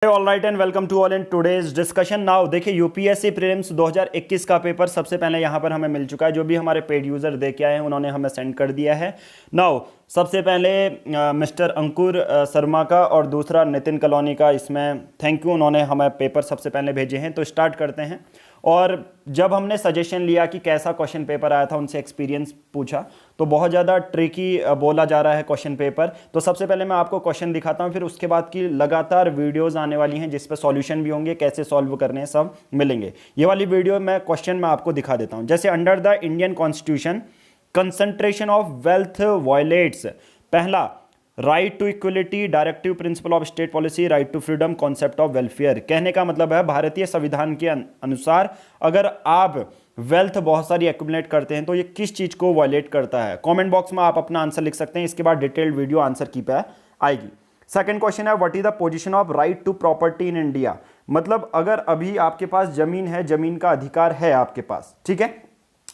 All right and welcome to all in today's discussion. Now देखिए UPSC prelims 2021 का paper सबसे पहले यहाँ पर हमें मिल चुका है। जो भी हमारे पेड यूजर दे के आए हैं उन्होंने हमें सेंड कर दिया है। नाउ सबसे पहले मिस्टर अंकुर शर्मा का और दूसरा नितिन कलोनी का, इसमें थैंक यू, उन्होंने हमें पेपर सबसे पहले भेजे हैं। तो स्टार्ट करते हैं। और जब हमने सजेशन लिया कि कैसा क्वेश्चन पेपर आया था, उनसे एक्सपीरियंस पूछा, तो बहुत ज़्यादा ट्रिकी बोला जा रहा है क्वेश्चन पेपर। तो सबसे पहले मैं आपको क्वेश्चन दिखाता हूँ, फिर उसके बाद की लगातार वीडियोस आने वाली हैं जिस पर सॉल्यूशन भी होंगे, कैसे सॉल्व करने हैं सब मिलेंगे। ये वाली वीडियो में क्वेश्चन मैं आपको दिखा देता हूँ। जैसे under the Indian constitution concentration of wealth violates, पहला right to equality, directive principle of state policy, right to freedom, concept of welfare. कहने का मतलब है भारतीय संविधान के अनुसार अगर आप वेल्थ बहुत सारी एक्यूमुलेट करते हैं तो ये किस चीज को वायलेट करता है। कमेंट बॉक्स में आप अपना आंसर लिख सकते हैं, इसके बाद डिटेल्ड वीडियो आंसर की पे आएगी। सेकंड क्वेश्चन है what is the position of right to property in India. मतलब अगर अभी आपके पास जमीन है, जमीन का अधिकार है आपके पास, ठीक है,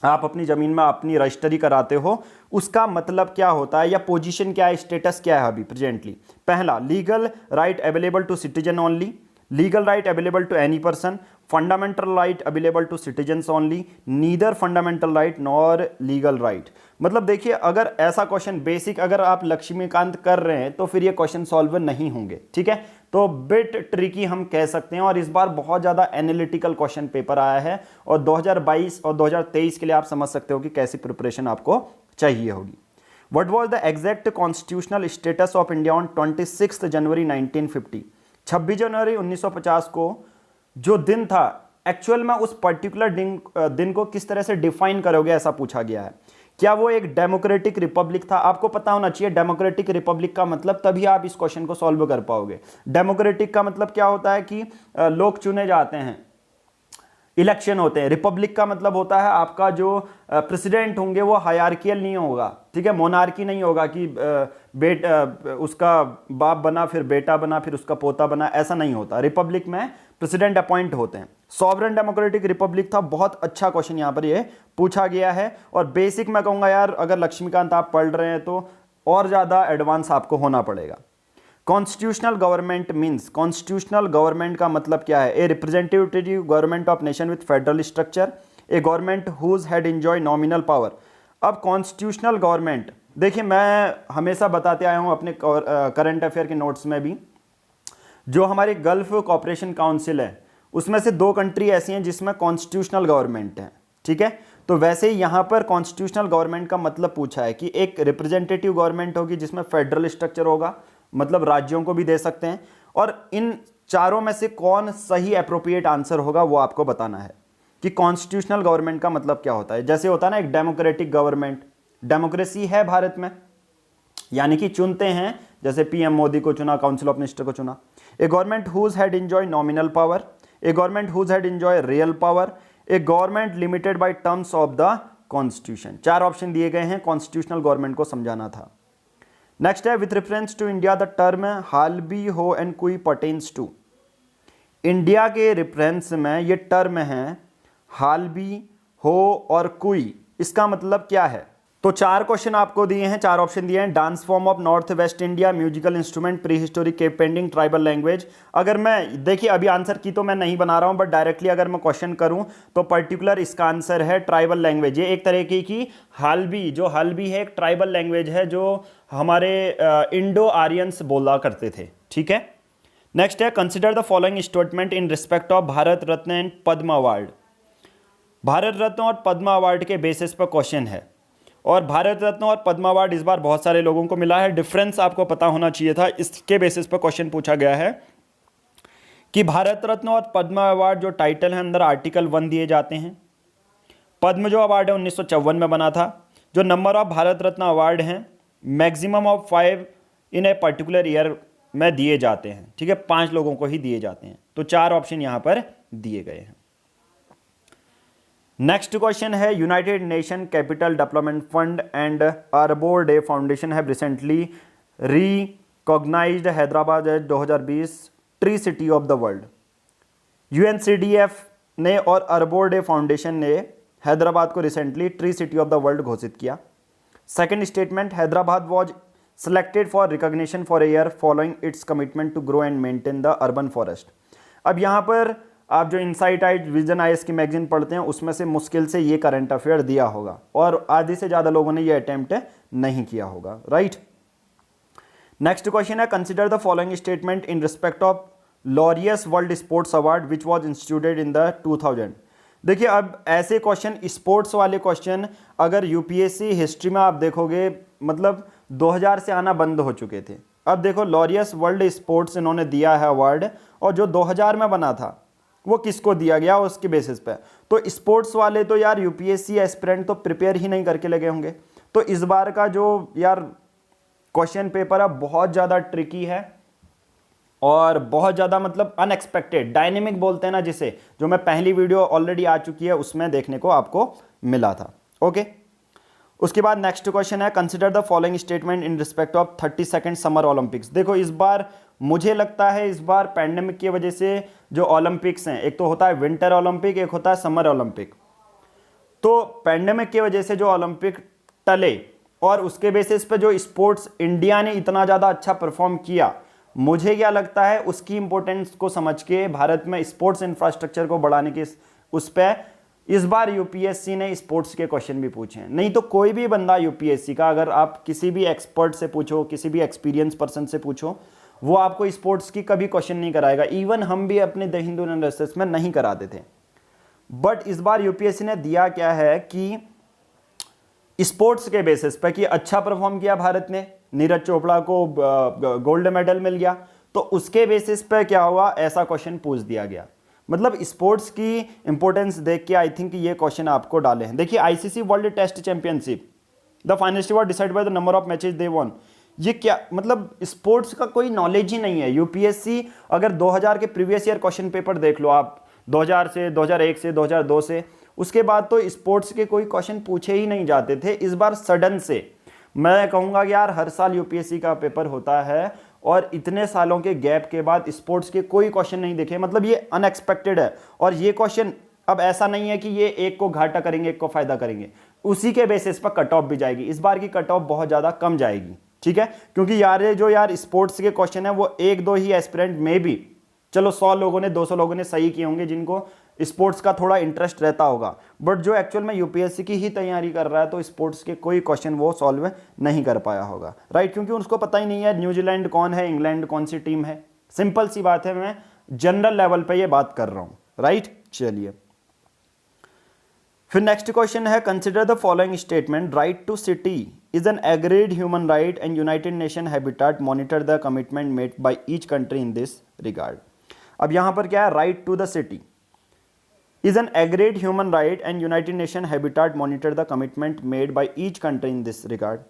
आप अपनी जमीन में अपनी रजिस्ट्री कराते हो, उसका मतलब क्या होता है या पोजीशन क्या है, स्टेटस क्या है अभी प्रेजेंटली। पहला legal right available to citizen only, legal right available to any person, fundamental right available to citizens only, neither fundamental right nor legal right. मतलब देखिए, अगर ऐसा क्वेश्चन बेसिक अगर आप लक्ष्मीकांत कर रहे हैं तो फिर ये क्वेश्चन सॉल्व नहीं होंगे, ठीक है। तो बिट ट्रिकी हम कह सकते हैं। और इस बार बहुत ज़्यादा एनालिटिकल क्वेश्चन पेपर आया है और 2022 और 2023 के लिए आप समझ सकते हो कि कैसी प्रिपरेशन आपको चाहिए होगी। What was the exact constitutional status of India on 26 जनवरी 1950। 26 जनवरी 1950 को जो दिन था, एक्चुअल में उस पर्टिकुलर दिन को किस तरह से डिफाइन करोगे, ऐसा पूछा गया है। क्या वो एक डेमोक्रेटिक रिपब्लिक था? आपको पता होना चाहिए डेमोक्रेटिक रिपब्लिक का मतलब, तभी आप इस क्वेश्चन को सॉल्व कर पाओगे। डेमोक्रेटिक का मतलब क्या होता है कि लोग चुने जाते हैं, इलेक्शन होते हैं। रिपब्लिक का मतलब होता है आपका जो प्रेसिडेंट होंगे वो हायरार्कियल नहीं होगा, ठीक है, मोनार्की नहीं होगा कि उसका बाप बना फिर बेटा बना फिर उसका पोता बना, ऐसा नहीं होता। रिपब्लिक में प्रेसिडेंट अपॉइंट होते हैं। सॉवरेन डेमोक्रेटिक रिपब्लिक था। बहुत अच्छा क्वेश्चन यहाँ पर ये पूछा गया है। और बेसिक मैं कहूँगा यार, अगर लक्ष्मीकांत आप पढ़ रहे हैं तो और ज़्यादा एडवांस आपको होना पड़ेगा। Constitutional government means, constitutional government का मतलब क्या है? A representative government of nation with federal structure, a government whose head enjoy nominal power. अब कॉन्स्टिट्यूशनल गवर्नमेंट, देखिए मैं हमेशा बताते आया हूँ अपने करंट अफेयर के नोट्स में भी, जो हमारी गल्फ कॉपरेशन काउंसिल है उसमें से 2 कंट्री ऐसी हैं जिसमें कॉन्स्टिट्यूशनल गवर्नमेंट है, ठीक है। तो वैसे ही यहाँ पर कॉन्स्टिट्यूशनल गवर्नमेंट का मतलब पूछा है कि एक रिप्रेजेंटेटिव गवर्नमेंट होगी जिसमें फेडरल स्ट्रक्चर होगा, मतलब राज्यों को भी दे सकते हैं, और इन चारों में से कौन सही एप्रोप्रिएट आंसर होगा वो आपको बताना है कि कॉन्स्टिट्यूशनल गवर्नमेंट का मतलब क्या होता है। जैसे होता है ना एक डेमोक्रेटिक गवर्नमेंट, डेमोक्रेसी है भारत में, यानी कि चुनते हैं, जैसे पीएम मोदी को चुना, काउंसिल ऑफ मिनिस्टर को चुना। A government whose head enjoy nominal power, a government whose head enjoy real power, a government limited by terms of the constitution. 4 option दिए गए हैं, कॉन्स्टिट्यूशनल गवर्नमेंट को समझाना था। नेक्स्ट है with reference to India the term Halbi Ho and Kui pertains to. India के reference में ये टर्म है हालबी हो और कुई, इसका मतलब क्या है? तो 4 क्वेश्चन आपको दिए हैं, 4 ऑप्शन दिए हैं। Dance form of north west India, musical instrument, pre historic cave painting, tribal language. अगर मैं देखिए अभी आंसर की तो मैं नहीं बना रहा हूं, बट डायरेक्टली अगर मैं क्वेश्चन करूं तो पर्टिकुलर इसका आंसर है ट्राइबल लैंग्वेज। ये एक तरीके की हालबी, जो हालबी है एक ट्राइबल लैंग्वेज है जो हमारे इंडो आर्यंस बोला करते थे, ठीक है। नेक्स्ट है consider the following statement in respect of Bharat Ratna and Padma award. Bharat Ratna और पद्म अवार्ड के बेसिस पर क्वेश्चन है, और भारत रत्न और पद्म अवार्ड इस बार बहुत सारे लोगों को मिला है। डिफरेंस आपको पता होना चाहिए था, इसके बेसिस पर क्वेश्चन पूछा गया है कि भारत रत्न और पद्म अवार्ड जो टाइटल है अंदर आर्टिकल 1 दिए जाते हैं। पद्म जो अवार्ड है 1954 में बना था। जो number of Bharat Ratna award हैं maximum of 5 in a particular year में दिए जाते हैं, ठीक है, 5 लोगों को ही दिए जाते हैं। तो 4 ऑप्शन यहां पर दिए गए हैं। नेक्स्ट क्वेश्चन है United Nation Capital Development Fund and Arbor Day Foundation have recently recognised Hyderabad as 2020 tree city of the world. UNCDF ने और आर्बोर डे फाउंडेशन ने हैदराबाद को recently tree city of the world घोषित किया। Second statement, Hyderabad was selected for recognition for a year following its commitment to grow and maintain the urban forest। अब यहाँ पर आप जो इनसाइट आइट विजन आईएएस की मैगजीन पढ़ते हैं उसमें से मुश्किल से ये करंट अफेयर दिया होगा और आधे से ज़्यादा लोगों ने ये अटेम्प्ट नहीं किया होगा, राइट। नेक्स्ट क्वेश्चन है, consider the following statement in respect of Laureus world sports award which was instituted in the 2000। देखिए अब ऐसे क्वेश्चन, स्पोर्ट्स वाले क्वेश्चन अगर यूपीएससी हिस्ट्री में आप देखोगे मतलब 2000 से आना बंद हो चुके थे। अब देखो लॉरियस वर्ल्ड स्पोर्ट्स इन्होंने दिया है अवार्ड, और जो 2000 में बना था वो किसको दिया गया उसके बेसिस पे। तो स्पोर्ट्स वाले तो यार यूपीएससी एस्पिरेंट तो प्रिपेयर ही नहीं करके लगे होंगे। तो इस बार का जो यार क्वेश्चन पेपर है बहुत ज़्यादा ट्रिकी है और बहुत ज़्यादा मतलब अनएक्सपेक्टेड, डायनेमिक बोलते हैं ना जिसे, जो मैं पहली वीडियो ऑलरेडी आ चुकी है उसमें देखने को आपको मिला था। ओके, उसके बाद नेक्स्ट क्वेश्चन है, consider the following statement in respect of 32nd summer Olympics. देखो इस बार मुझे लगता है इस बार पैंडेमिक की वजह से जो ओलंपिक्स हैं, एक तो होता है विंटर ओलंपिक, एक होता है समर ओलंपिक। तो पैंडेमिक की वजह से जो ओलंपिक टले और उसके बेसिस पे जो स्पोर्ट्स इंडिया ने इतना ज़्यादा अच्छा परफॉर्म किया, मुझे क्या लगता है उसकी इंपॉर्टेंस को समझ के भारत में स्पोर्ट्स इंफ्रास्ट्रक्चर को बढ़ाने के उस पर इस बार यूपीएससी ने स्पोर्ट्स के क्वेश्चन भी पूछे हैं। नहीं तो कोई भी बंदा यूपीएससी का अगर आप किसी भी एक्सपर्ट से पूछो, किसी भी एक्सपीरियंस पर्सन से पूछो, वो आपको स्पोर्ट्स की कभी क्वेश्चन नहीं कराएगा। इवन हम भी अपने द हिंदू एनालिसिस में नहीं कराते थे। बट इस बार यूपीएससी ने दिया क्या है कि स्पोर्ट्स के बेसिस पर कि अच्छा परफॉर्म किया भारत ने, नीरज चोपड़ा को गोल्ड मेडल मिल गया, तो उसके बेसिस पे क्या हुआ, ऐसा क्वेश्चन पूछ दिया गया। मतलब स्पोर्ट्स की इंपॉर्टेंस देख के आई थिंक ये क्वेश्चन आपको डाले हैं। देखिए ICC world test championship, the finalist were decide by the number of matches they won. ये क्या मतलब स्पोर्ट्स का कोई नॉलेज ही नहीं है। यूपीएससी अगर 2000 के प्रीवियस ईयर क्वेश्चन पेपर देख लो आप, 2000 से 2001 से 2002 से, उसके बाद तो स्पोर्ट्स के कोई क्वेश्चन पूछे ही नहीं जाते थे। इस बार सडन से मैं कहूँगा कि यार हर साल यूपीएससी का पेपर होता है और इतने सालों के गैप के बाद स्पोर्ट्स के कोई क्वेश्चन नहीं दिखे, मतलब ये अनएक्सपेक्टेड है। और ये क्वेश्चन अब ऐसा नहीं है कि ये एक को घाटा करेंगे एक को फायदा करेंगे, उसी के बेसिस पर कट ऑफ भी जाएगी। इस बार की कट ऑफ बहुत ज़्यादा कम जाएगी, ठीक है, क्योंकि यार ये जो यार स्पोर्ट्स के क्वेश्चन है वो एक दो ही एस्पिरेंट में भी, चलो 100 लोगों ने 200 लोगों ने सही किए होंगे जिनको स्पोर्ट्स का थोड़ा इंटरेस्ट रहता होगा, बट जो एक्चुअल में यूपीएससी की ही तैयारी कर रहा है तो स्पोर्ट्स के कोई क्वेश्चन वो सॉल्व नहीं कर पाया होगा, राइट। क्योंकि उसको पता ही नहीं है न्यूजीलैंड कौन है, इंग्लैंड कौन सी टीम है। सिंपल सी बात है, मैं जनरल लेवल पे ये बात कर रहा हूं, राइट। चलिए फिर नेक्स्ट क्वेश्चन है, consider the following statement, right to city is an agreed human right and United Nation habitat monitor the commitment made by each country in this regard. अब यहां पर क्या है, right to the city is an agreed human right and United Nations Habitat monitor the commitment made by each country in this regard.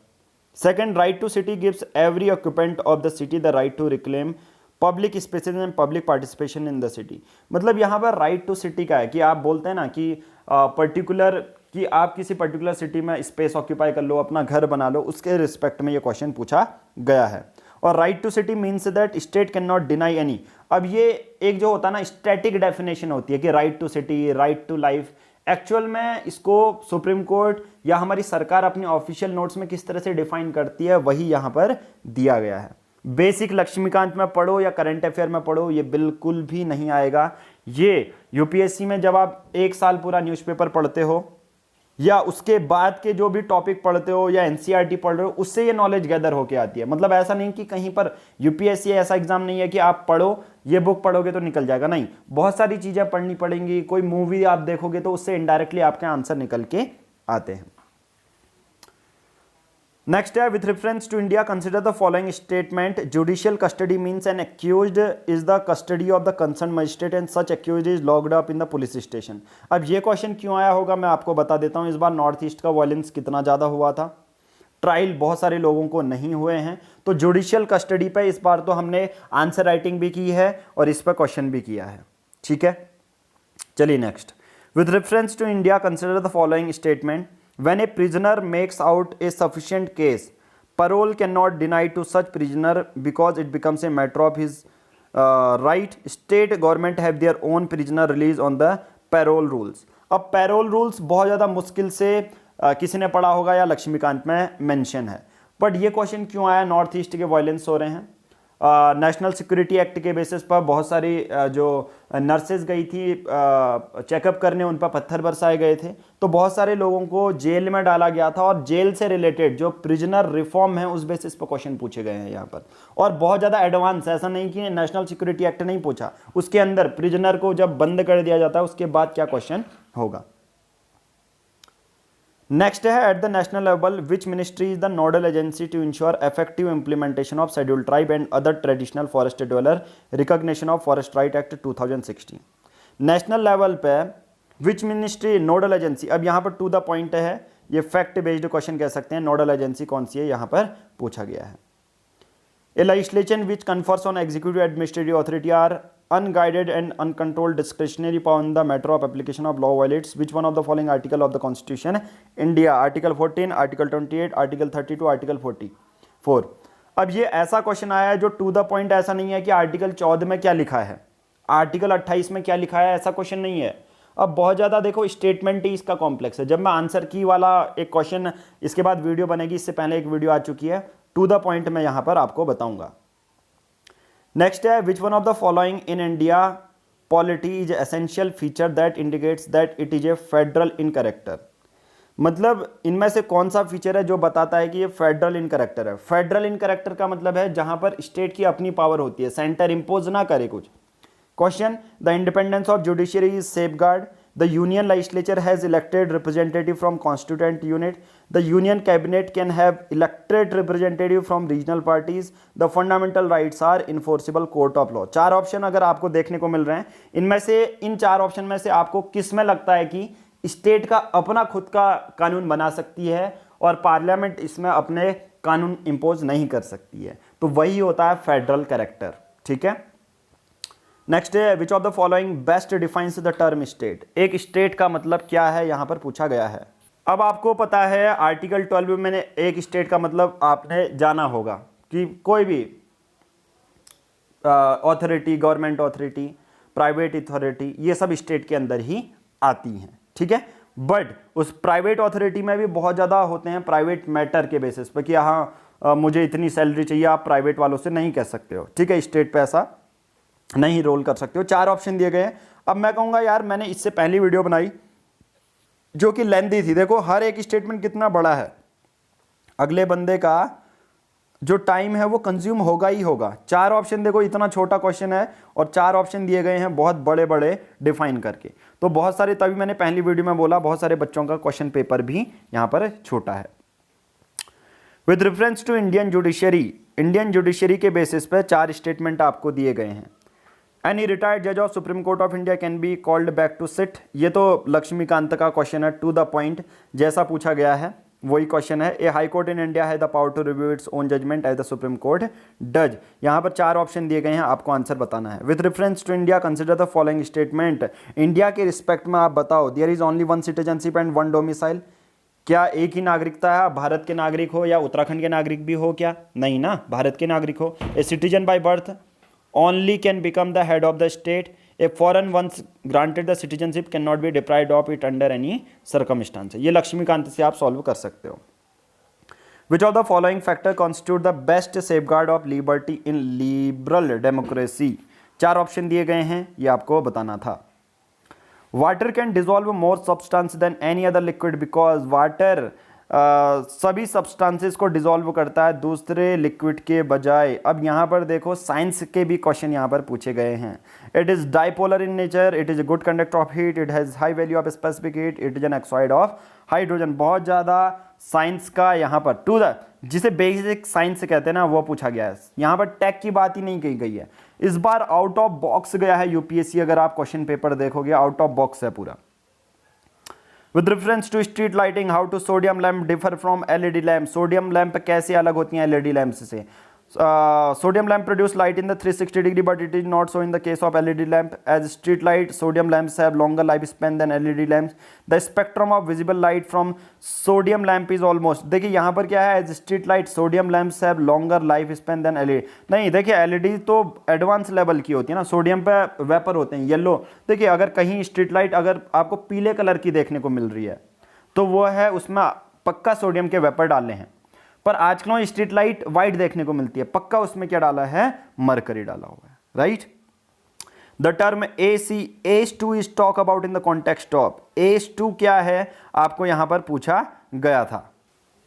Second, right to city gives every occupant of the city the right to reclaim public spaces and public participation in the city. मतलब यहाँ पर right to city का है कि आप बोलते हैं ना कि पर्टिकुलर कि आप किसी पर्टिकुलर सिटी में स्पेस ऑक्यूपाई कर लो, अपना घर बना लो, उसके रिस्पेक्ट में ये क्वेश्चन पूछा गया है। और right to city means that state can not deny any. अब ये एक जो होता है ना स्टैटिक डेफिनेशन होती है कि right to city, right to life, actual में इसको सुप्रीम कोर्ट या हमारी सरकार अपनी ऑफिशियल नोट्स में किस तरह से डिफाइन करती है वही यहाँ पर दिया गया है। बेसिक लक्ष्मीकांत में पढ़ो या करंट अफेयर में पढ़ो, ये बिल्कुल भी नहीं आएगा। ये यूपीएससी में जब आप एक साल पूरा न्यूज़पेपर पढ़ते हो या उसके बाद के जो भी टॉपिक पढ़ते हो या एनसीईआरटी पढ़ रहे हो, उससे ये नॉलेज गैदर होके आती है। मतलब ऐसा नहीं कि कहीं पर यूपीएससी ऐसा एग्जाम नहीं है कि आप पढ़ो, ये बुक पढ़ोगे तो निकल जाएगा, नहीं, बहुत सारी चीजें पढ़नी पड़ेंगी। कोई मूवी आप देखोगे तो उससे इनडायरेक्टली आपके आंसर निकल के आते हैं। नेक्स्ट है, with reference to India consider the following statement, judicial custody means an accused is the custody of the concern magistrate and such accused is locked up in the police station. अब ये question क्यों आया होगा मैं आपको बता देता हूं। इस बार नॉर्थ ईस्ट का वायलेंस कितना ज़्यादा हुआ था, ट्रायल बहुत सारे लोगों को नहीं हुए हैं, तो जुडिशियल कस्टडी पे इस बार तो हमने आंसर राइटिंग भी की है और इस पर क्वेश्चन भी किया है, ठीक है। चलिए next, with reference to India consider the following statement, when a prisoner makes out a sufficient case, parole cannot deny to such prisoner because it becomes a matter of his right. State government have their own prisoner release on the parole rules. अब payroll rules बहुत ज़्यादा मुश्किल से किसी ने पढ़ा होगा या लक्ष्मीकांत में मेंशन है। बट ये क्वेश्चन क्यों आया, नॉर्थ ईस्ट के वायलेंस हो रहे हैं। नेशनल सिक्योरिटी एक्ट के बेसिस पर बहुत सारी जो नर्सेज गई थी चेकअप करने, उन पर पत्थर बरसाए गए थे, तो बहुत सारे लोगों को जेल में डाला गया था, और जेल से रिलेटेड जो प्रिजनर रिफॉर्म है उस बेसिस पर क्वेश्चन पूछे गए हैं यहाँ पर। और बहुत ज़्यादा एडवांस, ऐसा नहीं कि नेशनल सिक्योरिटी एक्ट नहीं पूछा, उसके अंदर प्रिजनर को जब बंद कर दिया जाता है उसके बाद क्या क्वेश्चन होगा। नेक्स्ट है, at the national level which ministry is the nodal agency to ensure effective implementation of schedule tribe and other traditional forest dweller recognition of forest right act 2016। National level पे which ministry nodal agency, अब यहाँ पर to the point है, ये fact based question कह सकते हैं। Nodal agency कौन सी है यहाँ पर पूछा गया है। ए legislation which confers on executive administrative authority are unguided and uncontrolled discretionary power in the matter of application of law violates which one of the following article of the constitution India, article 14, article 28, article 32, article 44। अब ये ऐसा question आया है जो to the point, ऐसा नहीं है कि आर्टिकल 14 में क्या लिखा है, आर्टिकल 28 में क्या लिखा है, ऐसा क्वेश्चन नहीं है। अब बहुत ज़्यादा देखो स्टेटमेंट ही इसका कॉम्प्लेक्स है। जब मैं आंसर की वाला एक क्वेश्चन, इसके बाद वीडियो बनेगी, इससे पहले एक वीडियो आ चुकी है, टू द पॉइंट मैं यहां पर आपको बताऊंगा। नेक्स्ट है, which one of the following in India polity is essential feature that indicates that it is a federal in character. मतलब इनमें से कौन सा फीचर है जो बताता है कि ये फेडरल इन कैरेक्टर है। फेडरल इन कैरेक्टर का मतलब है जहां पर स्टेट की अपनी पावर होती है, सेंटर इंपोज ना करे कुछ। Question, the independence of judiciary is safeguard, the union legislature has elected representative from constituent unit, the union cabinet can have elected representative from regional parties, the fundamental rights are enforceable court of law। चार option अगर आपको देखने को मिल रहे हैं, इनमें से इन चार ऑप्शन में से आपको किस में लगता है कि स्टेट का अपना खुद का कानून बना सकती है और पार्लियामेंट इसमें अपने कानून इंपोज नहीं कर सकती है, तो वही होता है फेडरल कैरेक्टर। ठीक है। नेक्स्ट है, which of the following best defines the term state. एक स्टेट का मतलब क्या है यहां पर पूछा गया है। अब आपको पता है आर्टिकल 12 में मैंने एक स्टेट का मतलब आपने जाना होगा कि कोई भी authority, government authority, private authority, ये सब स्टेट के अंदर ही आती हैं। ठीक है। बट उस प्राइवेट अथॉरिटी में भी बहुत ज़्यादा होते हैं प्राइवेट मैटर के बेसिस पे कि हाँ मुझे इतनी सैलरी चाहिए, आप प्राइवेट वालों से नहीं कह सकते हो। ठीक है, स्टेट पे ऐसा नहीं रोल कर सकते हो। चार ऑप्शन दिए गए हैं। अब मैं कहूँगा यार मैंने इससे पहली वीडियो बनाई जो कि लेंथी थी, देखो हर एक स्टेटमेंट कितना बड़ा है, अगले बंदे का जो टाइम है वो कंज्यूम होगा ही होगा। चार ऑप्शन देखो, इतना छोटा क्वेश्चन है और चार ऑप्शन दिए गए हैं बहुत बड़े बड़े डिफाइन करके, तो बहुत सारे, तभी मैंने पहली वीडियो में बोला बहुत सारे बच्चों का क्वेश्चन पेपर भी यहाँ पर छोटा है। With reference to Indian judiciary के बेसिस पे चार स्टेटमेंट आपको दिए गए हैं। एनी रिटायर्ड जज of supreme court of India can be called back to sit. ये तो लक्ष्मीकांत का क्वेश्चन है, टू द पॉइंट जैसा पूछा गया है वही क्वेश्चन है। A high court in India है the power to review its own judgement as the supreme court does. यहाँ पर चार ऑप्शन दिए गए हैं, आपको आंसर बताना है। With reference to India consider the following statement. India के रिस्पेक्ट में आप बताओ, there is only one citizenship and one domicile. क्या एक ही नागरिकता है, भारत के नागरिक हो या उत्तराखंड के नागरिक भी हो क्या? नहीं ना, भारत के नागरिक हो। A citizen by birth only can become the head of the state. A foreign once granted the citizenship cannot be deprived of it under any circumstance। ये लक्ष्मीकांत से आप सॉल्व कर सकते हो। Which of the following factor constitute the best safeguard of liberty in liberal democracy? चार option दिए गए हैं, ये आपको बताना था। Water can dissolve more substance than any other liquid because water सभी सब्सटेंसेस को डिसॉल्व करता है दूसरे लिक्विड के बजाय। अब यहाँ पर देखो साइंस के भी क्वेश्चन यहाँ पर पूछे गए हैं। It is dipolar in nature, it is a good conductor of heat, it has high value of specific heat, it is an oxide of hydrogen. बहुत ज़्यादा साइंस का यहाँ पर टू द जिसे बेसिक साइंस कहते हैं ना वो पूछा गया है। यहाँ पर टेक की बात ही नहीं कही गई है। इस बार आउट ऑफ बॉक्स गया है यूपीएससी, अगर आप क्वेश्चन पेपर देखोगे आउट ऑफ बॉक्स है पूरा। With reference to street lighting, how to sodium lamp differ from LED lamp? Sodium lamp कैसे अलग होती हैं LED लैंप से? Sodium lamp produce light in the 360 degree, but it is not so in the case of LED lamp. As street light, sodium lamps have longer lifespan than LED lamps. The spectrum of visible light from sodium lamp is almost, देखिए यहाँ पर क्या है, as street light sodium lamps have longer lifespan than LED। नहीं, देखिए LED तो advance level की होती है ना, सोडियम पे वेपर होते हैं येलो। देखिए अगर कहीं स्ट्रीट लाइट अगर आपको पीले कलर की देखने को मिल रही है तो वो है उसमें पक्का सोडियम के वेपर डाले हैं। पर आजकल स्ट्रीट लाइट वाइट देखने को मिलती है, पक्का उसमें क्या डाला है, मरकरी डाला हुआ है, right. The term ACH2 is talk about in the context of, ACH2 क्या है आपको यहां पर पूछा गया था।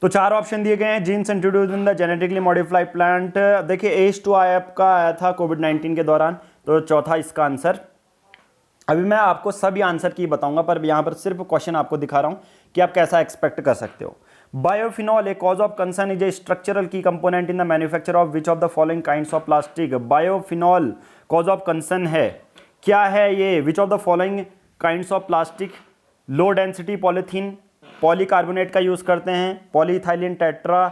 तो 4 ऑप्शन दिए गए हैं, genes introduce in the genetically modified plant. देखिए ACH2 आपका आया था कोविड-19 के दौरान, तो चौथा इसका आंसर। अभी मैं आपको सभी आंसर की बताऊंगा, पर यहां पर सिर्फ क्वेश्चन आपको दिखा रहा हूं कि आप कैसा एक्सपेक्ट कर सकते हो। Biophenol A cause of concern is a structural key component in the manufacture of which of the following kinds of plastic. Biophenol cause of concern है, क्या है ये, which of the following kinds of plastic. Low density polythene, polycarbonate का use करते हैं, polyethylene tetra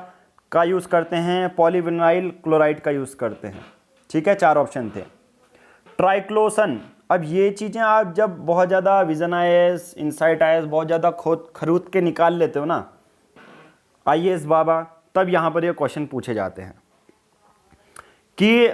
का use करते हैं, पॉलीविनाइल क्लोराइड का यूज करते हैं। ठीक है, 4 ऑप्शन थे। ट्राइक्लोसन, अब ये चीज़ें आप जब बहुत ज़्यादा विजन आईएएस, इनसाइट आईएएस बहुत ज़्यादा खरीद के निकाल लेते हो ना आईएएस बाबा, तब यहाँ पर ये क्वेश्चन पूछे जाते हैं कि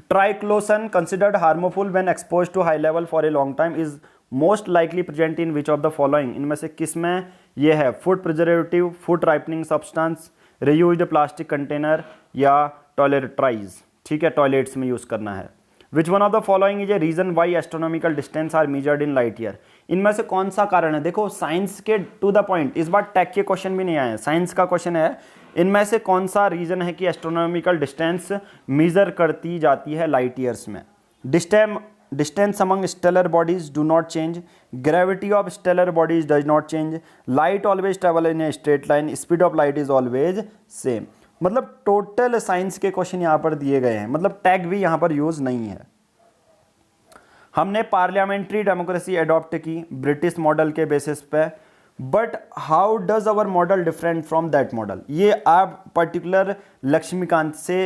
triclosan considered harmful when exposed to high level for a long time is most likely present in which of the following. इनमें से किस में ये है, food preservative, food ripening substance, reused plastic container या टॉयलेट्राइज। ठीक है, टॉयलेट्स में यूज करना है। Which one of the following is a reason why astronomical distance are measured in light year. इनमें से कौन सा कारण है, देखो साइंस के टू द पॉइंट, इस बार टेक के क्वेश्चन भी नहीं आए, साइंस का क्वेश्चन है। इनमें से कौन सा रीजन है कि एस्ट्रोनॉमिकल डिस्टेंस मेजर करती जाती है लाइट ईयर्स में। Distance among stellar bodies do not change. Gravity of stellar bodies does not change. Light always travel in a straight line. Speed of light is always same. मतलब total science के question यहाँ पर दिए गए हैं, मतलब tag भी यहाँ पर यूज नहीं है। हमने पार्लियामेंट्री डेमोक्रेसी अडॉप्ट की ब्रिटिश मॉडल के बेसिस पे, but how does our model different from that model. ये आप पर्टिकुलर लक्ष्मीकांत से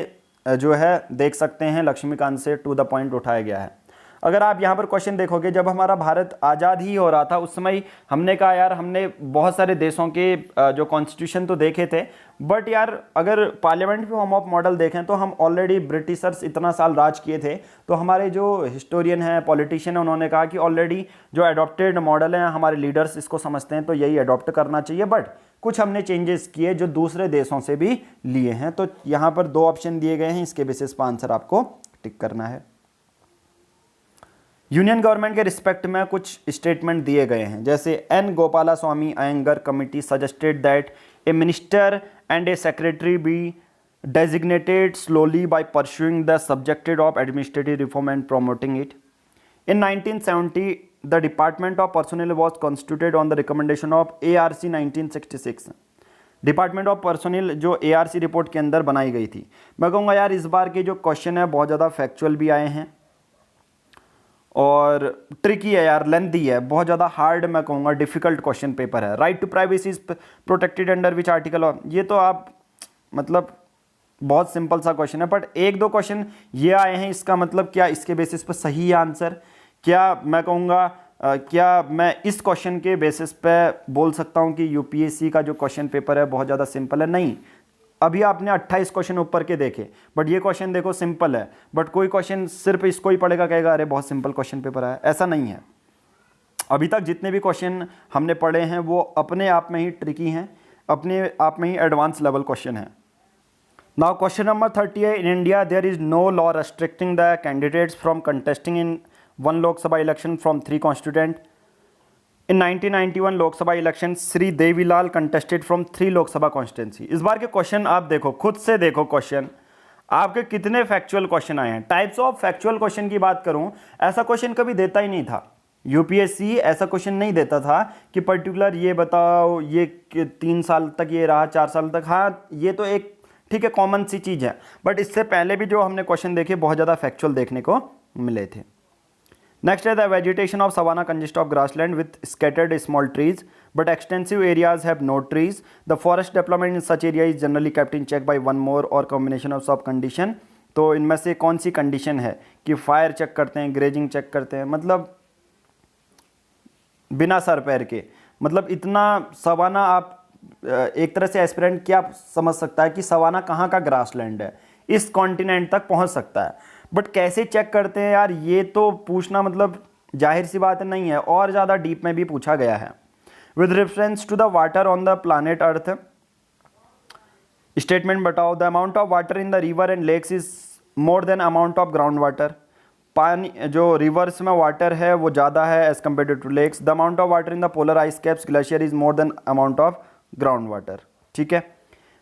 जो है देख सकते हैं, लक्ष्मीकांत से टू द पॉइंट उठाया गया है। अगर आप यहाँ पर क्वेश्चन देखोगे, जब हमारा भारत आज़ाद ही हो रहा था उस समय हमने कहा यार हमने बहुत सारे देशों के जो कॉन्स्टिट्यूशन तो देखे थे, बट यार अगर पार्लियामेंट फॉर्म ऑफ मॉडल देखें तो हम ऑलरेडी ब्रिटिशर्स इतना साल राज किए थे, तो हमारे जो हिस्टोरियन हैं, पॉलिटिशियन हैं, उन्होंने कहा कि ऑलरेडी जो अडॉप्टेड मॉडल हैं हमारे लीडर्स इसको समझते हैं तो यही अडॉप्ट करना चाहिए, बट कुछ हमने चेंजेस किए जो दूसरे देशों से भी लिए हैं। तो यहाँ पर 2 ऑप्शन दिए गए हैं, इसके बेसिस पर आंसर आपको टिक करना है। यूनियन गवर्नमेंट के रिस्पेक्ट में कुछ स्टेटमेंट दिए गए हैं, जैसे N Gopalaswami Ayyangar committee suggested that a minister and a secretary be designated slowly by pursuing the subjected of administrative reform and promoting it. In 1970, the Department of Personnel was constituted on the recommendation of ARC 1966. Department of personnel जो ARC report के अंदर बनाई गई थी। मैं कहूँगा यार इस बार के जो क्वेश्चन है बहुत ज़्यादा फैक्चुअल भी आए हैं और ट्रिकी है यार, लेंथी है, बहुत ज़्यादा हार्ड, मैं कहूँगा डिफिकल्ट क्वेश्चन पेपर है। Right to privacy is protected under which article of, ये तो आप मतलब बहुत सिंपल सा क्वेश्चन है, बट 1-2 क्वेश्चन ये आए हैं, इसका मतलब क्या इसके बेसिस पर सही है आंसर, क्या मैं कहूँगा क्या मैं इस क्वेश्चन के बेसिस पे बोल सकता हूँ कि यूपीएससी का जो क्वेश्चन पेपर है बहुत ज़्यादा सिंपल है? नहीं, अभी आपने 28 क्वेश्चन ऊपर के देखे, बट ये क्वेश्चन देखो सिंपल है, बट कोई क्वेश्चन सिर्फ इसको ही पढ़ेगा कहेगा अरे बहुत सिंपल क्वेश्चन पेपर है, ऐसा नहीं है। अभी तक जितने भी क्वेश्चन हमने पढ़े हैं वो अपने आप में ही ट्रिकी हैं, अपने आप में ही एडवांस लेवल क्वेश्चन है। नाउ क्वेश्चन नंबर 30 है, in India there is no law restricting the candidates from contesting in 1 Lok Sabha election from 3 constituent. In 1991 Lok Sabha election Shri Devi Lal contested from 3 Lok Sabha constituency. इस बार के क्वेश्चन आप देखो, खुद से देखो क्वेश्चन आपके कितने फैक्चुअल क्वेश्चन आए हैं। टाइप्स ऑफ फैक्चुअल क्वेश्चन की बात करूं, ऐसा क्वेश्चन कभी देता ही नहीं था यूपीएससी, ऐसा क्वेश्चन नहीं देता था कि पर्टिकुलर ये बताओ ये 3 साल तक ये रहा, 4 साल तक, हाँ ये तो एक ठीक है कॉमन सी चीज़ है, बट इससे पहले भी जो हमने क्वेश्चन देखे बहुत ज़्यादा फैक्चुअल देखने को मिले थे। नेक्स्ट है the vegetation of savannah consist of grassland with scattered small trees but extensive areas have no trees. The forest development in such area is generally kept in check by 1 more or combination of सब condition. तो इनमें से कौन सी condition है कि fire check करते हैं, grazing check करते हैं, मतलब बिना सर पैर के, मतलब इतना सवाना आप एक तरह से एस्पिरेंट क्या समझ सकता है कि सवाना कहाँ का ग्रासलैंड है, इस कॉन्टिनेंट तक पहुँच सकता है, बट कैसे चेक करते हैं यार, ये तो पूछना मतलब जाहिर सी बात नहीं है, और ज़्यादा डीप में भी पूछा गया है। With reference to the water on the planet earth, statement बताओ। The amount of water in the river and lakes is more than amount of ground water. पानी जो रिवर्स में वाटर है वो ज़्यादा है as compare to lakes. The amount of water in the polar ice caps glacier is more than amount of ground water. ठीक है,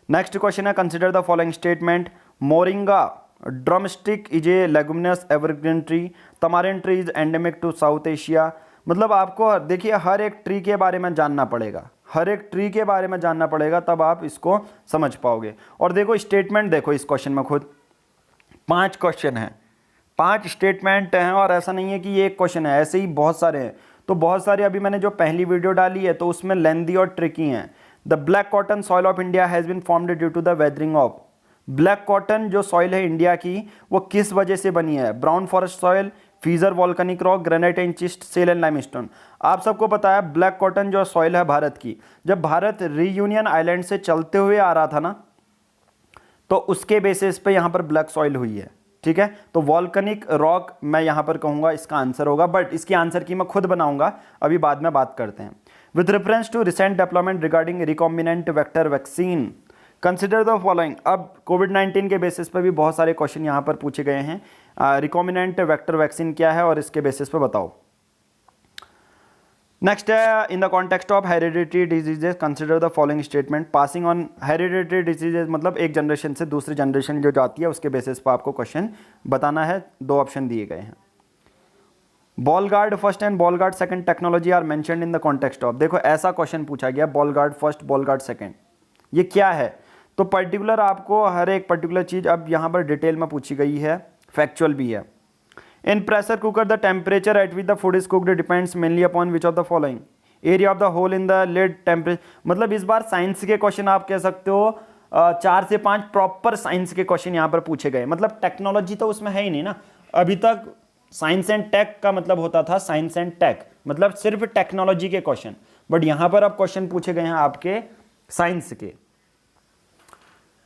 next question है consider the following statement. Moringa drumstick is a leguminous evergreen tree. Tamarind tree is endemic to South Asia. मतलब आपको देखिए हर एक tree के बारे में जानना पड़ेगा, हर एक ट्री के बारे में जानना पड़ेगा, तब आप इसको समझ पाओगे। और देखो स्टेटमेंट देखो इस क्वेश्चन में खुद 5 क्वेश्चन हैं, 5 स्टेटमेंट हैं, और ऐसा नहीं है कि ये एक क्वेश्चन है, ऐसे ही बहुत सारे हैं। तो बहुत सारे अभी मैंने जो पहली वीडियो डाली है तो उसमें लेंदी और ट्रिकी हैं। The black cotton soil of India has been formed due to the weathering of. Black cotton जो सॉइल है इंडिया की वो किस वजह से बनी है? Brown forest soil, fissure volcanic rock, granite and schist, shale and limestone. आप सबको पता है ब्लैक कॉटन जो सॉइल है भारत की, जब भारत रीयूनियन आइलैंड से चलते हुए आ रहा था ना, तो उसके बेसिस पे यहाँ पर ब्लैक सॉइल हुई है। ठीक है, तो वॉल्केनिक रॉक मैं यहाँ पर कहूँगा इसका आंसर होगा, बट इसकी आंसर की मैं खुद बनाऊंगा, अभी बाद में बात करते हैं। With reference to recent development regarding recombinant vector vaccine consider the following. अब कोविड-19 के बेसिस पे भी बहुत सारे क्वेश्चन यहाँ पर पूछे गए हैं। रिकॉम्बिनेंट वेक्टर वैक्सीन क्या है और इसके बेसिस पे बताओ। नेक्स्ट है in the context of hereditary diseases consider the following statement. Passing on hereditary diseases मतलब एक जनरेशन से दूसरी जनरेशन जो जाती है उसके बेसिस पर आपको क्वेश्चन बताना है। 2 ऑप्शन दिए गए हैं। Bollgard first and Bollgard second technology are mentioned in the context of. देखो ऐसा क्वेश्चन पूछा गया, Bollgard first Bollgard second, ये क्या है? तो पर्टिकुलर आपको हर एक पर्टिकुलर चीज़ अब यहाँ पर डिटेल में पूछी गई है, फैक्चुअल भी है। In pressure cooker the temperature at which the food is cooked depends mainly upon which of the following. Area of the hole in the lid temperature. मतलब इस बार साइंस के क्वेश्चन आप कह सकते हो 4 से 5 प्रॉपर साइंस के क्वेश्चन यहाँ पर पूछे गए। मतलब टेक्नोलॉजी तो उसमें है ही नहीं ना, अभी तक साइंस एंड टेक का मतलब होता था साइंस एंड टेक, मतलब सिर्फ टेक्नोलॉजी के क्वेश्चन, बट यहाँ पर अब क्वेश्चन पूछे गए हैं आपके साइंस के।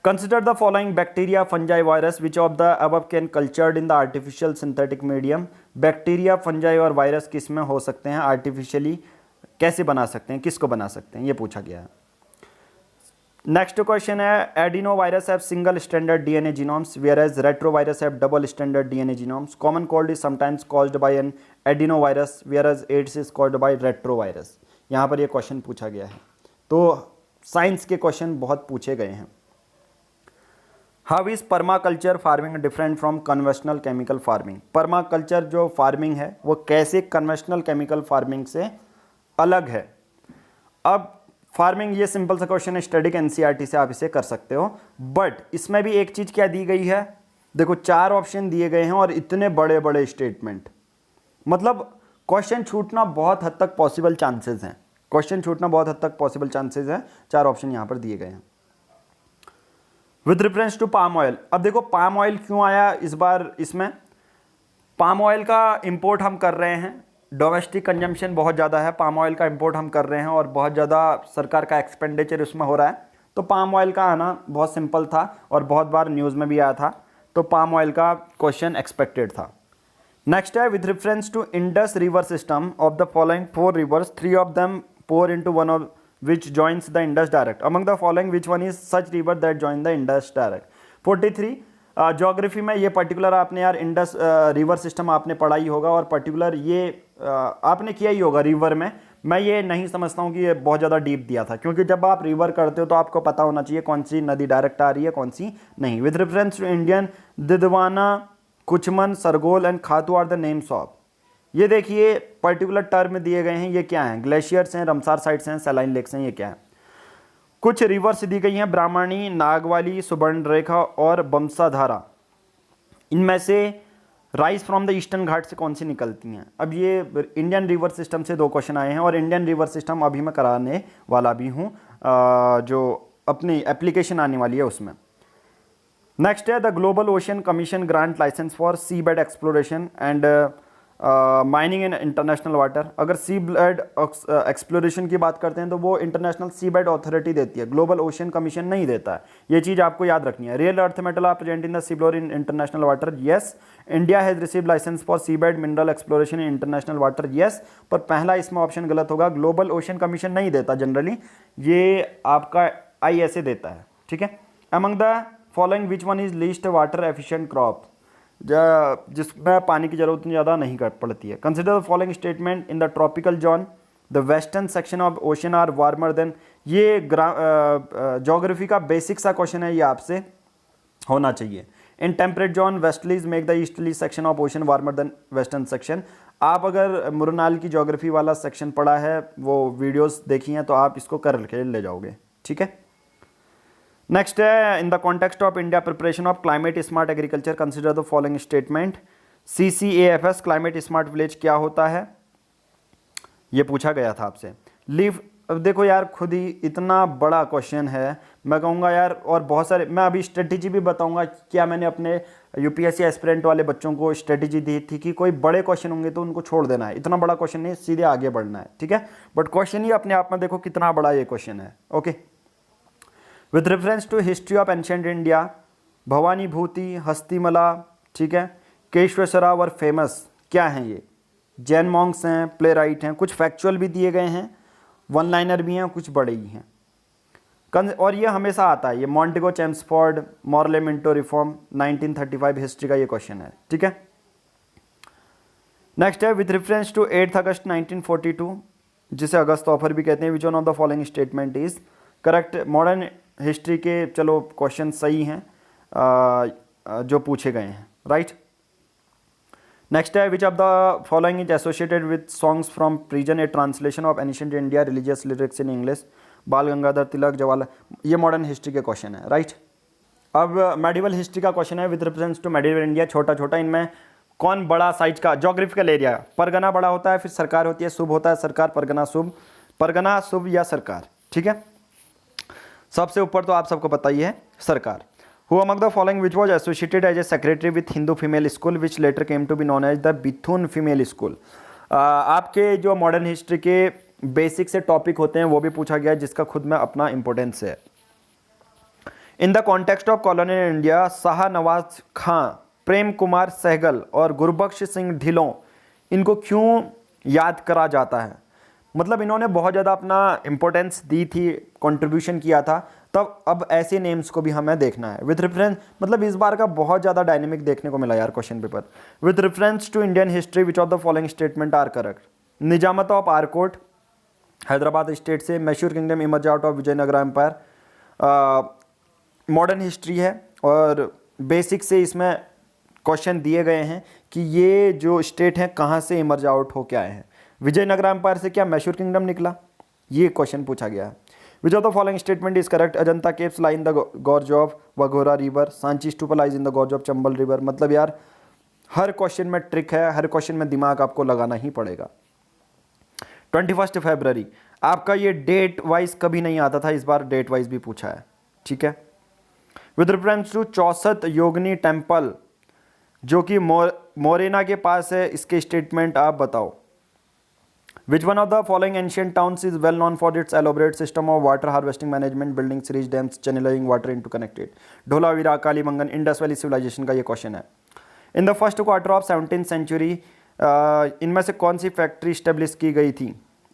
Consider the following bacteria, fungi, virus, which of the above can cultured in the artificial synthetic medium। Bacteria, fungi और वायरस किस में हो सकते हैं आर्टिफिशियली, कैसे बना सकते हैं, किसको बना सकते हैं, ये पूछा गया है। नेक्स्ट क्वेश्चन है adeno virus have single standard DNA genomes whereas retrovirus have double standard DNA genomes. Common cold is sometimes caused by an adeno virus whereas AIDS is caused by retrovirus. यहाँ पर ये question पूछा गया है। तो science के question बहुत पूछे गए हैं। How is permaculture farming different from conventional chemical farming. Permaculture जो फार्मिंग है वो कैसे कन्वेंशनल केमिकल फार्मिंग से अलग है। अब फार्मिंग ये सिंपल सा क्वेश्चन है, स्टडी एनसीईआरटी से आप इसे कर सकते हो, बट इसमें भी एक चीज क्या दी गई है, देखो 4 ऑप्शन दिए गए हैं और इतने बड़े बड़े स्टेटमेंट, मतलब क्वेश्चन छूटना बहुत हद तक पॉसिबल चांसेस हैं, क्वेश्चन छूटना बहुत हद तक पॉसिबल चांसेस है। 4 ऑप्शन यहां पर दिए गए हैं। With reference to palm oil. अब देखो पाम ऑयल क्यों आया इस बार इसमें, पाम ऑयल का इंपोर्ट हम कर रहे हैं, डोमेस्टिक कंजम्पशन बहुत ज़्यादा है, पाम ऑयल का इंपोर्ट हम कर रहे हैं और बहुत ज़्यादा सरकार का एक्सपेंडिचर उसमें हो रहा है, तो पाम ऑयल का आना बहुत सिंपल था और बहुत बार न्यूज़ में भी आया था, तो पाम ऑयल का क्वेश्चन एक्सपेक्टेड था। नेक्स्ट है with reference to Indus river system of the following 4 rivers 3 of them pour into one of which joins the Indus direct, among the following which one is such river that join the Indus direct। 43 geography में ये particular आपने यार Indus river system आपने पढ़ा ही होगा और particular ये आपने किया ही होगा रिवर में। मैं ये नहीं समझता हूँ कि ये बहुत ज़्यादा डीप दिया था, क्योंकि जब आप रिवर करते हो तो आपको पता होना चाहिए कौन सी नदी डायरेक्ट आ रही है कौन सी नहीं। With reference to Indian Didwana, Kuchaman, Sargol and Khatu are the names of. ये देखिए पर्टिकुलर टर्म दिए गए हैं, ये क्या हैं, ग्लेशियर्स हैं, रमसार साइट्स हैं, सलाइन लेक्स हैं, ये क्या है। कुछ रिवर्स दी गई हैं, ब्राह्मणी, नागवाली, सुवर्णरेखा और बमसाधारा। इनमें से राइज फ्रॉम द ईस्टर्न घाट से कौन सी निकलती हैं। अब ये इंडियन रिवर सिस्टम से 2 क्वेश्चन आए हैं और इंडियन रिवर सिस्टम अभी मैं कराने वाला भी हूँ, जो अपनी एप्लीकेशन आने वाली है उसमें। नेक्स्ट है the global ocean commission grant licence for sea bed exploration and mining in international water. अगर सी बेड एक्सप्लोरेशन की बात करते हैं तो वो इंटरनेशनल सी बेड अथॉरिटी देती है, ग्लोबल ओशन कमीशन नहीं देता है, ये चीज़ आपको याद रखनी है। Real earth metal are present in the sea floor in international water, yes. India has receive licence for sea bed mineral exploration in international water, yes. पर पहला इसमें ऑप्शन गलत होगा, ग्लोबल ओशन कमीशन नहीं देता जनरली, ये आपका ISA देता है, ठीक है। Among the following which one is least water efficient crop, जिसमें पानी की जरूरत ज़्यादा नहीं पड़ती है। Consider the following statement in the tropical zone the western section of ocean are warmer than, ये ज्योग्राफी का बेसिक सा क्वेश्चन है, ये आपसे होना चाहिए। In temperate zone westerlies make the easterly section of ocean warmer than western section. आप अगर मुरनाल की ज्योग्राफी वाला सेक्शन पढ़ा है, वो वीडियोस देखी हैं, तो आप इसको कर के ले जाओगे, ठीक है। नेक्स्ट है, in the context of India preparation of climate smart agriculture consider the following statement. CCAFS climate smart village क्या होता है, ये पूछा गया था आपसे। लीव, अब देखो यार खुद ही इतना बड़ा क्वेश्चन है, मैं कहूँगा यार, और बहुत सारे, मैं अभी स्ट्रेटेजी भी बताऊँगा क्या मैंने अपने UPSC एस्पिरेंट वाले बच्चों को स्ट्रेटेजी दी थी कि कोई बड़े क्वेश्चन होंगे तो उनको छोड़ देना है, इतना बड़ा क्वेश्चन नहीं, सीधे आगे बढ़ना है, ठीक है। बट क्वेश्चन ही अपने आप में देखो कितना बड़ा ये क्वेश्चन है, okay. With reference to history of ancient India, Bhavani Bhuti, Hastimalla, ठीक है, केशवेश्वरा वर फेमस, क्या हैं ये? जैन मॉन्क्स हैं, प्ले राइट हैं, कुछ फैक्चुअल भी दिए गए हैं, वन लाइनर भी हैं, कुछ बड़े ही हैं। और ये हमेशा आता है, ये मॉन्टेगो Chelmsford, Morley Minto reform, 1935 history का ये क्वेश्चन है, ठीक है। नेक्स्ट है, विथ रेफरेंस टू 8 अगस्त 1942, जिसे अगस्त ऑफर भी कहते हैं, विच one of the following statement is correct. Modern history के चलो क्वेश्चन सही हैं जो पूछे गए हैं, राइट। नेक्स्ट है, which of the following is associated with songs from prison, a translation of ancient India religious lyrics in English, Bal Gangadhar Tilak, Jawaharlal, ये मॉडर्न हिस्ट्री के क्वेश्चन है, राइट। अब मेडिवल हिस्ट्री का क्वेश्चन है, with reference to medieval India, छोटा छोटा, इनमें कौन बड़ा साइज का ज्योग्राफिकल एरिया, परगना बड़ा होता है, फिर सरकार होती है, सूब होता है, सरकार, परगना सूब या सरकार, ठीक है। सबसे ऊपर तो आप सबको पता ही है सरकार। Who among the following which was associated as a secretary with Hindu female school which later came to be known as the Bethune female school. आपके जो मॉडर्न हिस्ट्री के बेसिक से टॉपिक होते हैं वो भी पूछा गया है, जिसका खुद में अपना इंपॉर्टेंस है। In the context of colonial India, Shah Nawaz Khan, Prem Kumar Sahgal और गुरबख्श सिंह ढिल्लों, इनको क्यों याद करा जाता है? मतलब इन्होंने बहुत ज़्यादा अपना इंपॉर्टेंस दी थी, कंट्रीब्यूशन किया था, तब अब ऐसे नेम्स को भी हमें देखना है। विथ रेफरेंस, मतलब इस बार का बहुत ज़्यादा डायनेमिक देखने को मिला यार question paper. With reference to Indian history which of the following statement are correct. Nizamat of Arcot, Hyderabad state से, Mysore kingdom emerge out of Vijayanagar empire, modern history है और बेसिक से इसमें क्वेश्चन दिए गए हैं कि ये जो स्टेट हैं कहाँ से इमर्ज आउट हो के आए हैं। विजयनगर एम्पायर से क्या मैसूर किंगडम निकला, ये क्वेश्चन पूछा गया है। Which of the following statement is correct. Ajanta caves lie in the gorge of Waghora river, Sanchi stupa lies in the gorge of Chambal river. मतलब यार हर क्वेश्चन में ट्रिक है, हर क्वेश्चन में दिमाग आपको लगाना ही पड़ेगा। 21 फरवरी आपका ये डेट वाइज कभी नहीं आता था, इस बार डेट वाइज भी पूछा है, ठीक है। विद रेफरेंस टू चौसठ योगिनी टेम्पल जो कि मोरेना के पास है, इसके स्टेटमेंट आप बताओ। Which one of the following ancient towns is well known for its elaborate system of water harvesting management, building series dams, channelizing water into connected. Dholavira, Kalibangan, Indus valley civilisation का ये क्वेश्चन है। In the first quarter of 17th century इनमें से कौन सी factory establish की गई थी?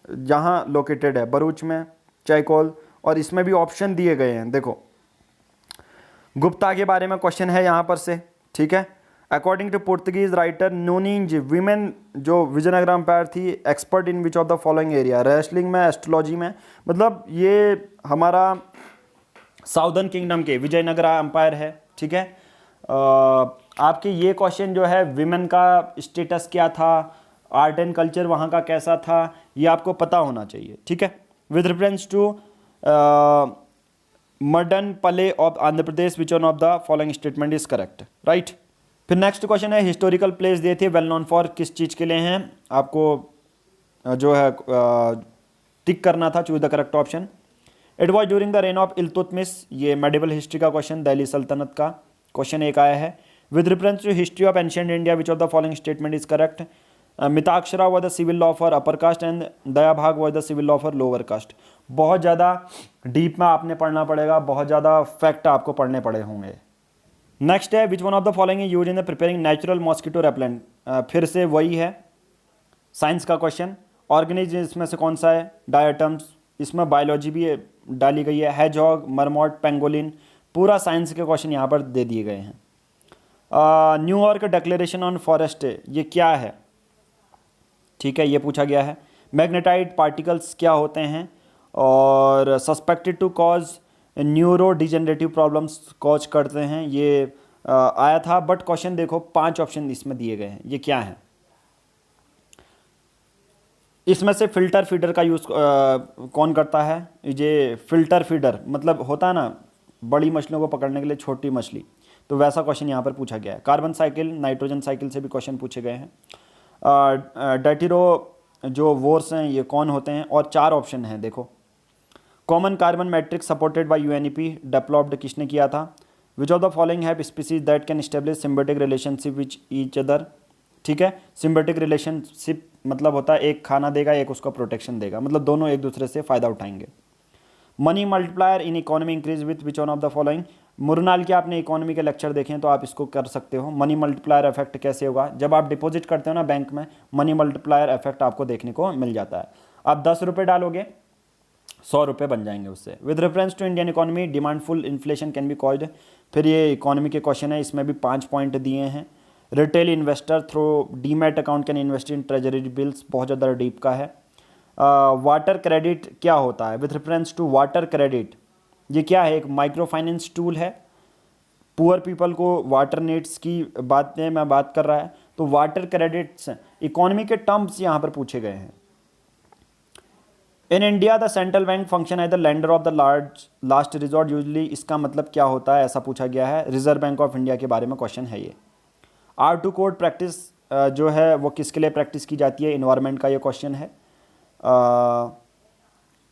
जहाँ लोकेटेड है, भरूच में, चाइकोल, और इसमें भी ऑप्शन दिए गए हैं। देखो गुप्ता के बारे में क्वेश्चन है यहाँ पर से, ठीक है। According to Portuguese writer Nuniz, women जो विजयनगर एम्पायर थी expert in which of the following area, wrestling में, एस्ट्रोलॉजी में। मतलब ये हमारा साउदर्न किंगडम के विजयनगर एम्पायर है, ठीक है। आपके ये क्वेश्चन जो है विमेन का स्टेटस क्या था, आर्ट एंड कल्चर वहाँ का कैसा था, ये आपको पता होना चाहिए, ठीक है। विद रेफरेंस टू मडन पले of Andhra Pradesh, which one of the following statement is correct, right. फिर नेक्स्ट क्वेश्चन है हिस्टोरिकल प्लेस दिए थे, वेल नोन फॉर, किस चीज़ के लिए हैं, आपको जो है टिक करना था, choose the correct option. It was during the reign of Iltutmish, ये मेडिवल हिस्ट्री का क्वेश्चन, दिल्ली सल्तनत का क्वेश्चन एक आया है। With reference to history of ancient India which of the following statement is correct. Mitakshara was the civil law for upper caste and Daya Bhaga was the civil law for lower caste. बहुत ज़्यादा deep में आपने पढ़ना पड़ेगा, बहुत ज़्यादा फैक्ट आपको पढ़ने पड़े होंगे। नेक्स्ट है which one of the following is use in the preparing natural mosquito repellent, फिर से वही है साइंस का क्वेश्चन। ऑर्गेनिज्म इसमें से कौन सा है, डायटम्स, इसमें बायोलॉजी भी डाली गई है। हैजहॉग, मरमॉट, पेंगोलिन, पूरा साइंस के क्वेश्चन यहाँ पर दे दिए गए हैं। न्यूयॉर्क डिक्लेरेशन ऑन फॉरेस्ट ये क्या है, ठीक है, ये पूछा गया है। मैग्नेटाइट पार्टिकल्स क्या होते हैं, और suspected to cause neuro degenerative problems cause करते हैं, ये आया था। बट क्वेश्चन देखो 5 ऑप्शन इसमें दिए गए हैं, ये क्या है। इसमें से फिल्टर फीडर का यूज़ कौन करता है, ये फिल्टर फीडर मतलब होता है ना बड़ी मछलियों को पकड़ने के लिए छोटी मछली, तो वैसा क्वेश्चन यहाँ पर पूछा गया है। कार्बन साइकिल, नाइट्रोजन साइकिल से भी क्वेश्चन पूछे गए हैं। डाइटिरो जो वोर्स हैं ये कौन होते हैं, और 4 ऑप्शन हैं देखो। Common carbon matrix supported by UNEP developed किसने किया था। विच of the following have species that can establish symbiotic relationship which each other, ठीक है। सिम्बायोटिक रिलेशनशिप मतलब होता है एक खाना देगा एक उसका प्रोटेक्शन देगा, मतलब दोनों एक दूसरे से फ़ायदा उठाएंगे। Money multiplier in economy increase with which one of the following. मुरनाल के आपने इकोनॉमी के लेक्चर देखें तो आप इसको कर सकते हो। मनी मल्टीप्लायर इफेक्ट कैसे होगा, जब आप डिपॉजिट करते हो ना बैंक में, मनी मल्टीप्लायर इफेक्ट आपको देखने को मिल जाता है। आप 10 रुपये डालोगे 100 रुपये बन जाएंगे उससे। With reference to Indian economy demand pull inflation can be called. फिर ये इकोनॉमी के क्वेश्चन है, इसमें भी 5 पॉइंट दिए हैं। Retail investor through demat account can invest in treasury bills, बहुत ज़्यादा डीप का है। वाटर क्रेडिट क्या होता है, with reference to water credit ये क्या है, एक माइक्रो फाइनेंस टूल है। पुअर पीपल को वाटर नीड्स की बातें मैं बात कर रहा है, तो वाटर क्रेडिट्स इकोनॉमी के टर्म्स यहाँ पर पूछे गए हैं। In India the central bank function as the lender of the last resort usually, इसका मतलब क्या होता है ऐसा पूछा गया है। रिजर्व बैंक ऑफ इंडिया के बारे में क्वेश्चन है ये। R2 कोड प्रैक्टिस जो है वो किसके लिए प्रैक्टिस की जाती है, इन्वायरमेंट का ये क्वेश्चन है।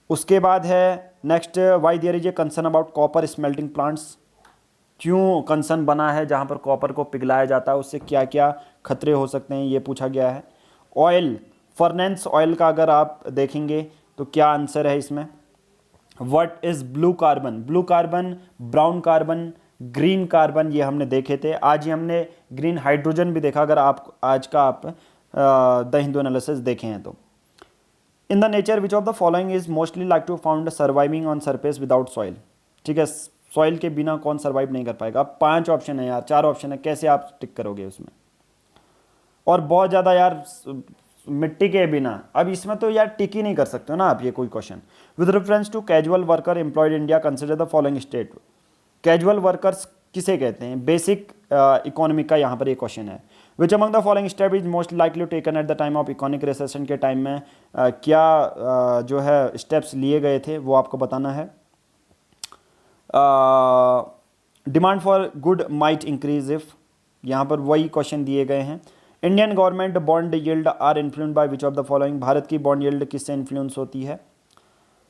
उसके बाद है next, why there is a concern about copper smelting plants, क्यों कंसर्न बना है जहाँ पर कॉपर को पिघलाया जाता है उससे क्या क्या खतरे हो सकते हैं, ये पूछा गया है। ऑयल, फर्नेंस ऑयल का अगर आप देखेंगे तो क्या आंसर है इसमें। What is blue carbon, blue carbon, brown carbon, green carbon ये हमने देखे थे। आज ही हमने ग्रीन हाइड्रोजन भी देखा, अगर आप आज का आप द हिंदू एनालिसिस देखे हैं तो। In the nature which of the following is mostly like to found surviving on surface without soil, ठीक है, सॉइल के बिना कौन सर्वाइव नहीं कर पाएगा। 5 ऑप्शन है यार, 4 ऑप्शन है, कैसे आप टिक करोगे उसमें। और बहुत ज़्यादा यार मिट्टी के बिना, अब इसमें तो यार टिक ही नहीं कर सकते हो ना आप ये कोई question. With reference to casual worker employed India consider the following state. Casual workers किसे कहते हैं, बेसिक इकोनॉमिक का यहाँ पर एक क्वेश्चन है। Which among the following step is most likely taken at the time of economic recession के time में क्या जो है स्टेप्स लिए गए थे वो आपको बताना है। Demand for good might increase if, यहाँ पर वही क्वेश्चन दिए गए हैं। Indian government bond yield are influenced by which of the following, Bharat की बॉन्ड यील्ड किससे इन्फ्लुएंस होती है।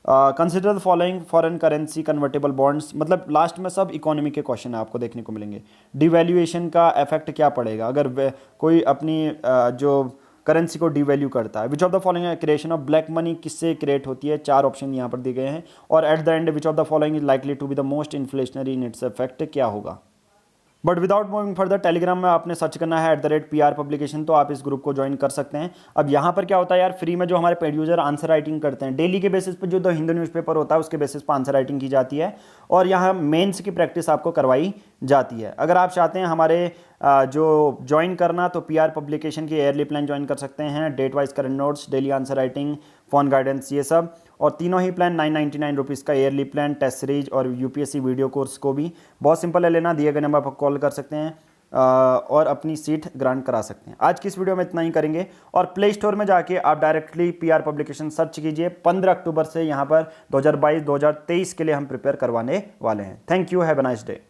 Consider the following foreign currency convertible bonds, मतलब लास्ट में सब इकोनॉमी के क्वेश्चन आपको देखने को मिलेंगे। डिवैल्यूएशन का इफेक्ट क्या पड़ेगा अगर कोई अपनी जो करेंसी को डिवैल्यू करता है। Which of the following creation of black money किससे क्रिएट होती है, 4 ऑप्शन यहाँ पर दिए गए हैं। और at the end which of the following is likely to be the most inflationary in its effect, क्या होगा। But without moving further, Telegram में आपने सर्च करना है @PR पब्लिकेशन, तो आप इस ग्रुप को ज्वाइन कर सकते हैं। अब यहाँ पर क्या होता है यार, फ्री में जो हमारे पेड यूजर आंसर राइटिंग करते हैं डेली के बेसिस पे, जो द हिंदू न्यूज़पेपर होता है उसके बेसिस पर आंसर राइटिंग की जाती है, और यहाँ मेंस की प्रैक्टिस आपको करवाई जाती है। अगर आप चाहते हैं हमारे जो ज्वाइन करना, तो PR पब्लिकेशन की ईयरली प्लान ज्वाइन कर सकते हैं। Date wise current notes, daily answer writing, phone guidance, ये सब, और तीनों ही प्लान 999 रुपीज़ का ईयरली प्लान, टेस्ट सीरीज और UPSC वीडियो कोर्स को भी बहुत सिंपल है लेना। दिए गए नंबर पर कॉल कर सकते हैं और अपनी सीट ग्रांट करा सकते हैं। आज की इस वीडियो में इतना ही करेंगे, और प्ले स्टोर में जाके आप डायरेक्टली PR पब्लिकेशन सर्च कीजिए। 15 अक्टूबर से यहाँ पर 2022-2023 के लिए हम प्रिपेयर करवाने वाले हैं। Thank you, have a nice day.